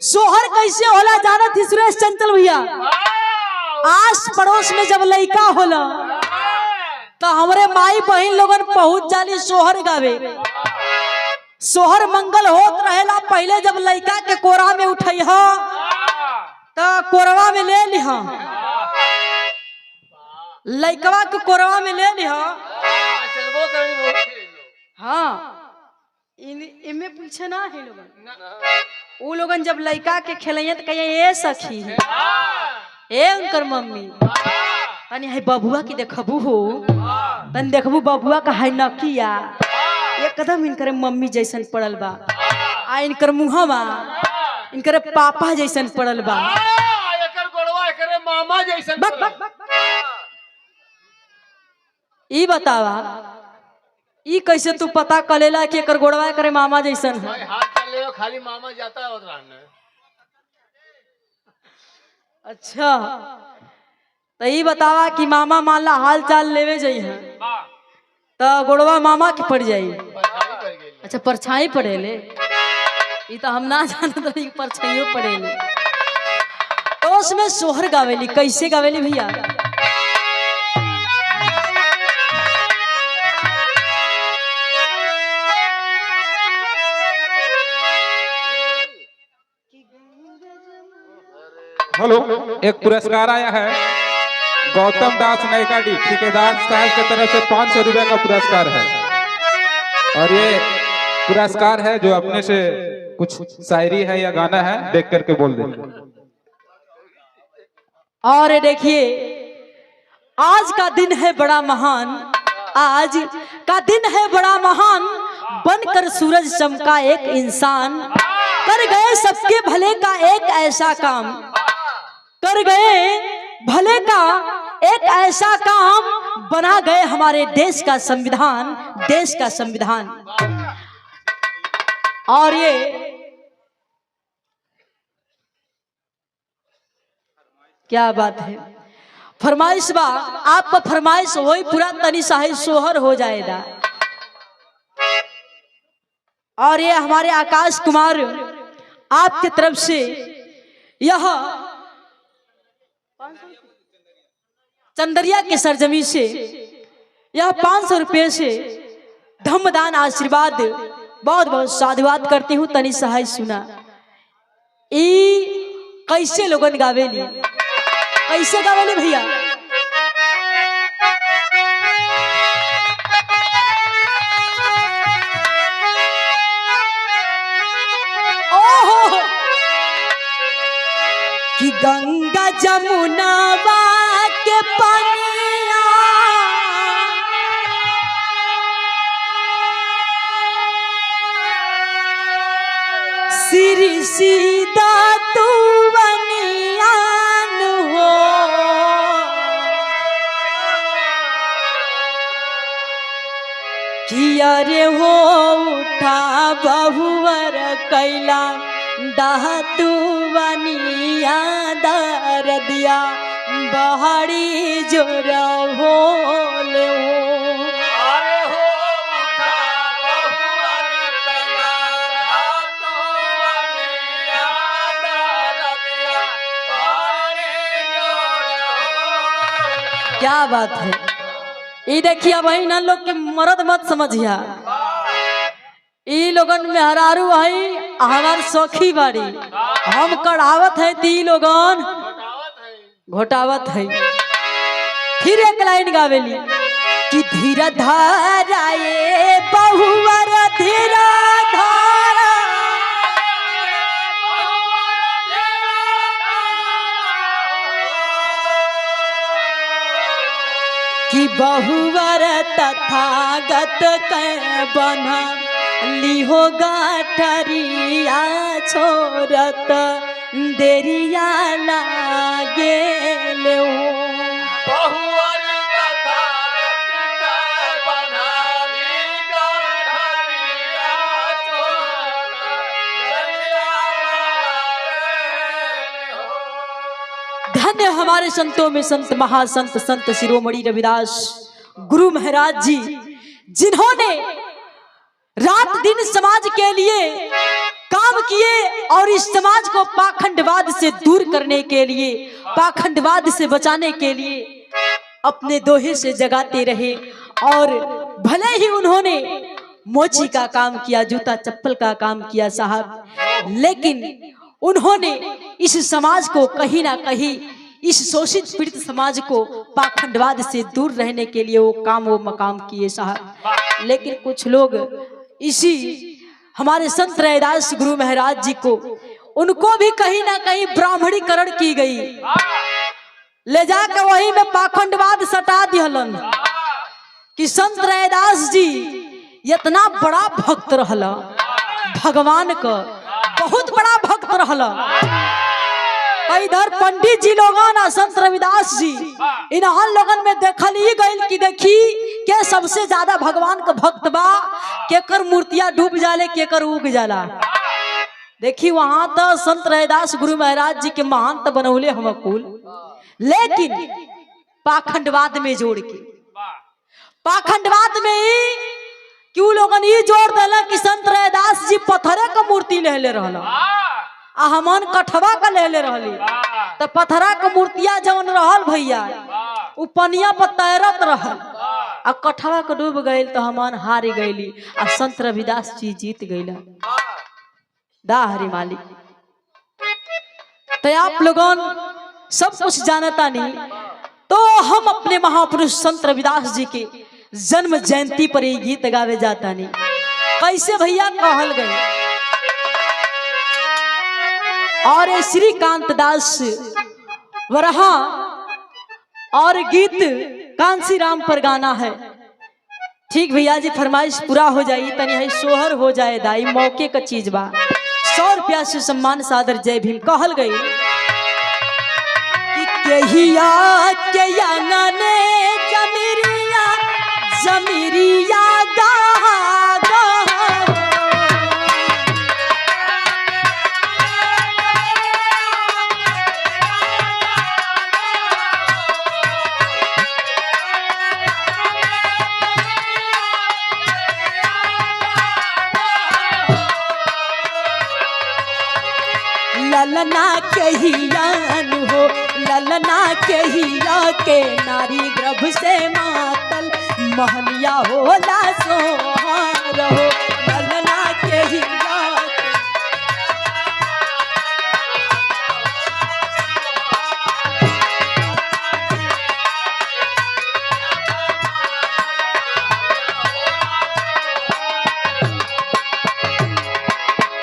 सोहर कैसे होला जानत ही सुरेश चंचल भैया। आस पड़ोस में जब लड़का होला तो हमरे माई बहन लोगन पहुंच जाली सोहर गावे। सोहर मंगल होत रहेला। पहले जब लड़का के कोरा में उठैह तो कोरवा में ले लिह, लड़कवा के कोरवा में ले लिह। हाँ इनमें पूछे ना है लोगन। वो लोगन जब लड़का के खेलैया तो कहिए ए सखी ए उनकर मम्मी तनी है बबुआ की देखबू हो, तनी देखबू बबुआ का है नकिया एकदम इनकर मम्मी जैसन पड़ल बा, आ इनकर मुहवा इनकर पापा जैसन पड़ल बा, एकर गोड़वा एकर मामा जैसन बक, बक, बक। ई बतावा ई कैसे तू पता कलेला कि एकर गोड़वा एकर मामा जैसन है? हाथ चले खाली मामा जाता होत रहने। अच्छा तो ई बतावा कि मामा मान ला हाल चाल लेवे जाइ है तो गोड़वा मामा के पड़ जाई। अच्छा परछाई पड़ेले, ई तो हम ना जानत रही परछाइयों पड़ेले। तो उसमें सोहर गावेली कैसे गावेली भैया? हेलो, एक पुरस्कार आया है गौतम दास नैकाडी ठेकेदार साहब की तरफ से 500 रुपए का पुरस्कार है। और ये पुरस्कार है जो अपने से कुछ शायरी है या गाना है देख करके बोल दे। और देखिए आज का दिन है बड़ा महान, आज का दिन है बड़ा महान, बनकर सूरज चमका एक इंसान, कर गए सबके भले का एक ऐसा काम, कर गए भले का एक ऐसा काम, बना गए हमारे देश का संविधान, देश का संविधान। और ये क्या बात है, फरमाइश बा आपका फरमाइश वही पूरा तनी साहिब सोहर हो जाएगा। और ये हमारे आकाश कुमार आपके तरफ से यह चंदरिया के सरजमी से यह 500 रुपये से धम्मदान आशीर्वाद बहुत बहुत साधुवाद करती हूँ। तनी सहाय सुना ई कैसे लोगन गावेली, कैसे गावेली भैया? ओहो कि गंगा जमुना के पानिया सिरी सीधा तू बनियान हो, कि अरे हो उठा बहुवर कैला दातू बनिया दर दिया बहाड़ी जोर होले हो। अरे हो उठा बहुवर कैला दातू बनिया दर दिया बहाड़ी जोर होले। क्या बात है, ये देखिए भाई ना लोग के मर्द मत समझिया, ई लोगन में हरारू है हमार सखी बाड़ी, हम कढ़ावत है ती लोगन घोटावत है। फिर एक लाइन गावेली कि धीरा धारा ये बहुवर धीरा धारा, कि बहुवर तथागत के बना लिहो गाठरिया छोरत देरिया लागे ले बहुवर तथागत के बना ली गाठरिया छोरत देरिया लागे हो। धन्य हमारे संतों में संत महासंत संत शिरोमणि रविदास गुरु महाराज जी, जिन्होंने रात दिन समाज के लिए काम किए और इस समाज को पाखंडवाद से दूर करने के लिए, पाखंडवाद से बचाने के लिए अपने दोहे से जगाते रहे। और भले ही उन्होंने मोची का काम किया, जूता चप्पल का काम किया साहब, लेकिन उन्होंने इस समाज को कहीं ना कहीं, इस शोषित पीड़ित समाज को पाखंडवाद से दूर रहने के लिए वो मकाम किए साहब। लेकिन कुछ लोग इसी हमारे संत रैदास गुरु महाराज जी को, उनको भी कहीं ना कहीं ब्राह्मणीकरण की गई, ले जाकर वही में पाखंडवाद सटा दिहलन कि संत रैदास जी इतना बड़ा भक्त रहला, भगवान का बहुत बड़ा भक्त रहला। इधर पंडित जी लोगन और संत रविदास जी इन्हां लोगन में देखल ही गइल कि देखी के सबसे ज्यादा भगवान का भक्त बा, केकर मूर्तियां डूब जाले, केकर उग जाला। देखी वहां तो संत रैदास गुरु महाराज जी के महान तो बनौले हम कुल, लेकिन पाखंडवाद में जोड़ के, पाखंडवाद में क्यों लोगन ये जोड़ दिला कि संत रैदास जी पत्थरे का मूर्ति ले रहला आ हमन कठवा का ले रहली, तो पत्थरा का मूर्तिया जवन रहल भैया उ पनिया पर तैरत रहल आ कठवा का डूब गइल तो हमन हार गइली आ संत रविदास जी जीत गइला। दा हरि मालिक। तो आप लोगन सब कुछ जानता नहीं, तो हम अपने महापुरुष संत रविदास जी के जन्म जयंती पर ये गीत गावे जाता नहीं। कैसे भैया कहल गए, और श्रीकांत दास वरहा और गीत कांसी राम पर गाना है। ठीक भैया जी, फरमाइश पूरा हो जाई, तनी है सोहर हो जाए दाई, मौके का चीज बा। 100 रुपया से सम्मान सादर जय भीम। कहल गई कि कहिया के अंगने जमीरिया जमीरिया गा ललना कहियान हो, ललना कहिया के नारी गर्भ से मातल महलिया होला सोहार हो, ललना कहिया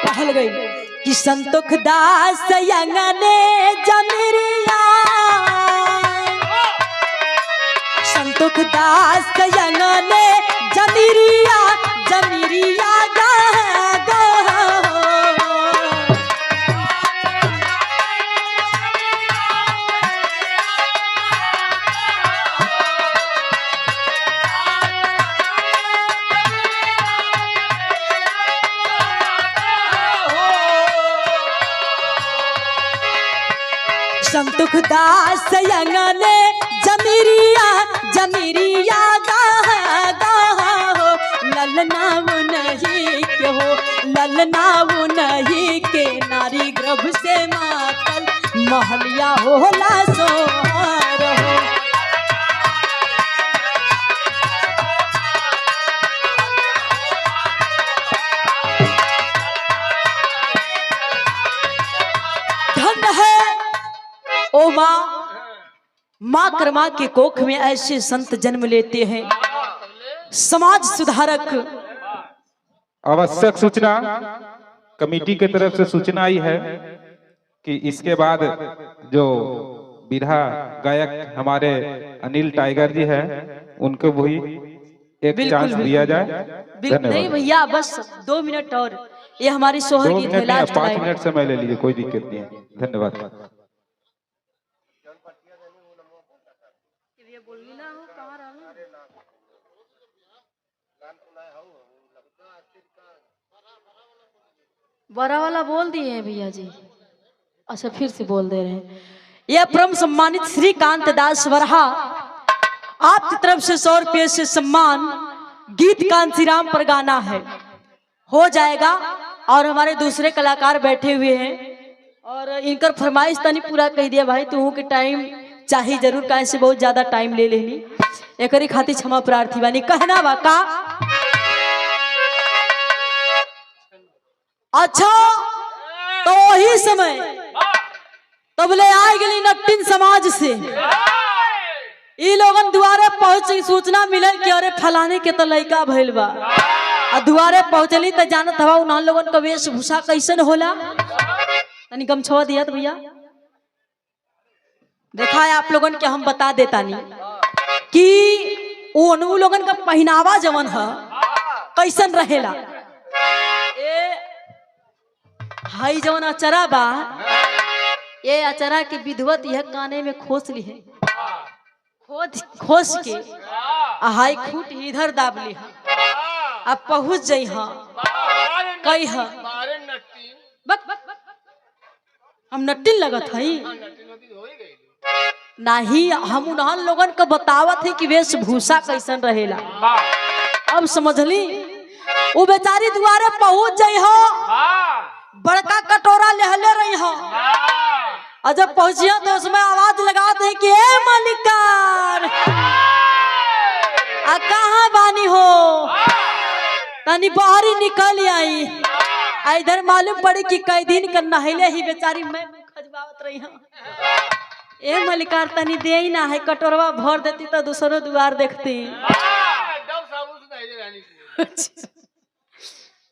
कहल गई कि संतोख दास अंगने जमीरिया, संतोख दास अंगने जमीरिया जमीरिया गा गा संतुख दास अंगने जमीरिया जमीरिया गा गा हो, ललना नहीं के हो, ललना नहीं के नारी गर्भ से मातल महलिया होला सोहार हो। धन है ओ माँ कर्मा के कोख में ऐसे संत जन्म लेते हैं। समाज सुधारक। आवश्यक सूचना कमेटी के तरफ से सूचना आई है कि इसके बाद जो विधा गायक हमारे अनिल टाइगर जी है, उनको भी एक चांस दिया जाए। नहीं भैया, बस 2 मिनट और, ये हमारी सोहर गीत है, लास्ट 5 मिनट समय ले लीजिए, कोई दिक्कत नहीं है। धन्यवाद। बड़ा वाला बोल दिए हैं भैया जी, अच्छा फिर से बोल दे रहे हैं। यह परम सम्मानित श्रीकांत दास वरहा आपकी तरफ से 100 रुपये से सम्मान गीत कांसीराम पर गाना है, हो जाएगा और हमारे दूसरे कलाकार बैठे हुए हैं और इनकर फरमाइश तनी पूरा कह दिया भाई तू के टाइम चाहिए जरूर काहे से बहुत ज्यादा टाइम ले लेनी एकरी खातिर क्षमा प्रार्थी बानी कहना बा का अच्छा तो वही समय तबले आ गई नट्टिन समाज से ई लोगन द्वारे पहुंची सूचना मिलल कि अरे फलाने के तो लड़का भइल बा आ द्वारे पहुंचली तो जानत हवा उन लोगन का वेशभूषा कैसन होला तनी गमछवा दिया तो भैया देखा है आप लोगन के हम बता देता नहीं कि उन लोगन का पहनावा जवन है कैसन रहेला ए हाई जवन अचरा बा ये अचरा के विधवत यह काने में खोस ली है खोस के हाई खूट इधर दाब ली है अब पहुंच जाइ हाँ कई है हम नट्टिन लगत हई नहीं हम उन्हन लोगन को बतावत है कि वेशभूषा कैसन रहेला अब समझली वो बेचारी द्वारे पहुंच जाइ हो बड़का कटोरा लेहले रही हो और जब पहुंचिया तो उसमें आवाज लगाते हैं कि ए मलिकार आ कहाँ बानी हो तनी बाहरी निकल आई इधर मालूम पड़ी कि कई दिन कर नहले ही बेचारी मैं खजवावत रही हूँ ए मलिकार तनी दे ही ना है कटोरवा भर देती तो दूसरों द्वार देखती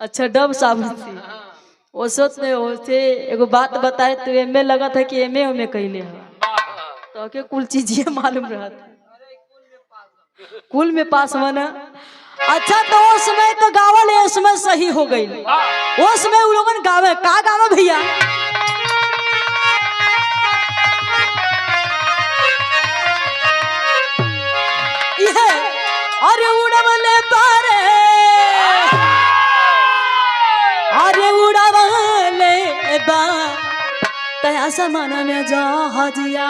अच्छा डब साबुन से ओसे एगो बात बताए तो एमे लगत है कि एमे ओमे कहले है तो के कुल चीज ये मालूम रहत कुल में पास बना अच्छा तो उस समय तो गावल है उसमें सही हो गई उस समय उन लोगन गावे का गावे भैया ये अरे उड़वले पारे अरे उड़वले बा तया समाना में जा हजिया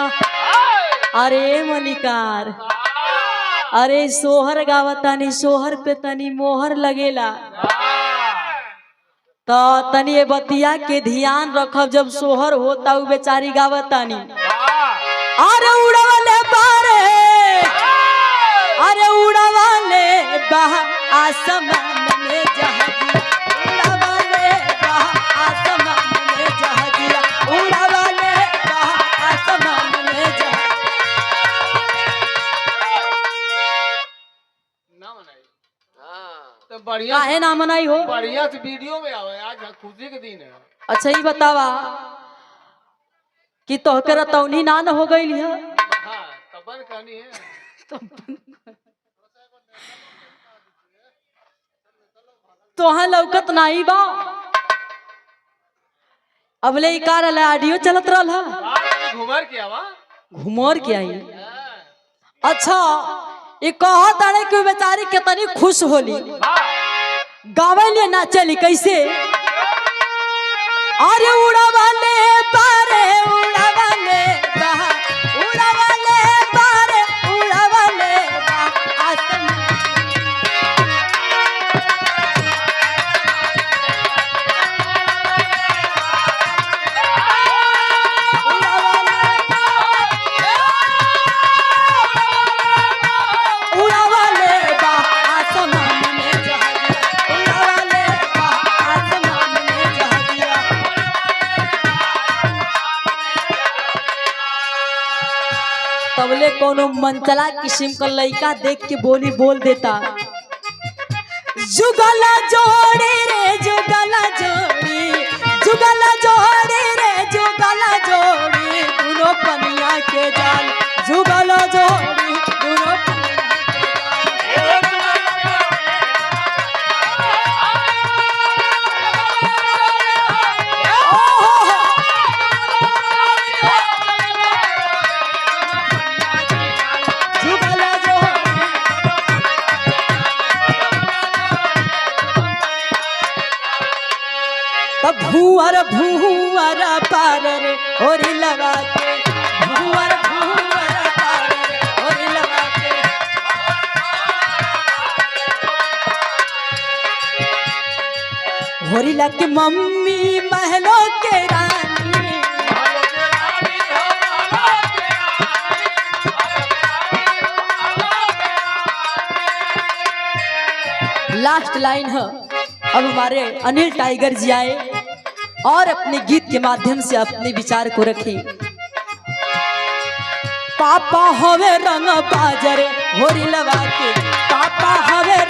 अरे मलिकार अरे सोहर गावतानी सोहर पे तनी मोहर लगेला तो तनी ये बतिया के ध्यान रखब जब सोहर होता उ बेचारी गावतानी अरे उड़वले बारे अरे उड़वले बा आसमान में जहाजिया उड़वले बा आसमान में जहाजिया उड़वले बा आसमान में जहाजिया तो बढ़िया काहे ना मनाई हो बढ़िया से वीडियो में आवे आज खुशी के दिन है अच्छा ही बतावा कि तोहके रतौनी ना न हो गई है हाँ तबन कहनी है तोहा लौकत नहीं बा अबले ई कार वाला ऑडियो चलत रहल है घुमर के आवा घुमर के आई अच्छा ये कहा तारे कि बेचारी कितनी खुश होली गावे लिए ना चली कैसे अरे उड़ावाले पारे उड़ावाले बहा उड़ावाले पारे उड़ावाले बहा आसमान तबले कोनो मनचला किस्म का लड़का देख के बोली बोल देता जुगला जोड़ी रे जुगला जोड़ी जुगला जोड़ी रे जुगला जोड़ी दोनों पनिया के जाल जुगला जोड़ी दोनों भूअर भूअर पार रे होरी लगा के भूअर भूअर पार रे होरी लगा के होरी लैला की मम्मी महलों के रानी। लास्ट लाइन है, अब हमारे अनिल टाइगर जी आए और अपने गीत के माध्यम से अपने विचार को रखे। पापा हवे रंग बाजरे होरी लगा के, पापा हवे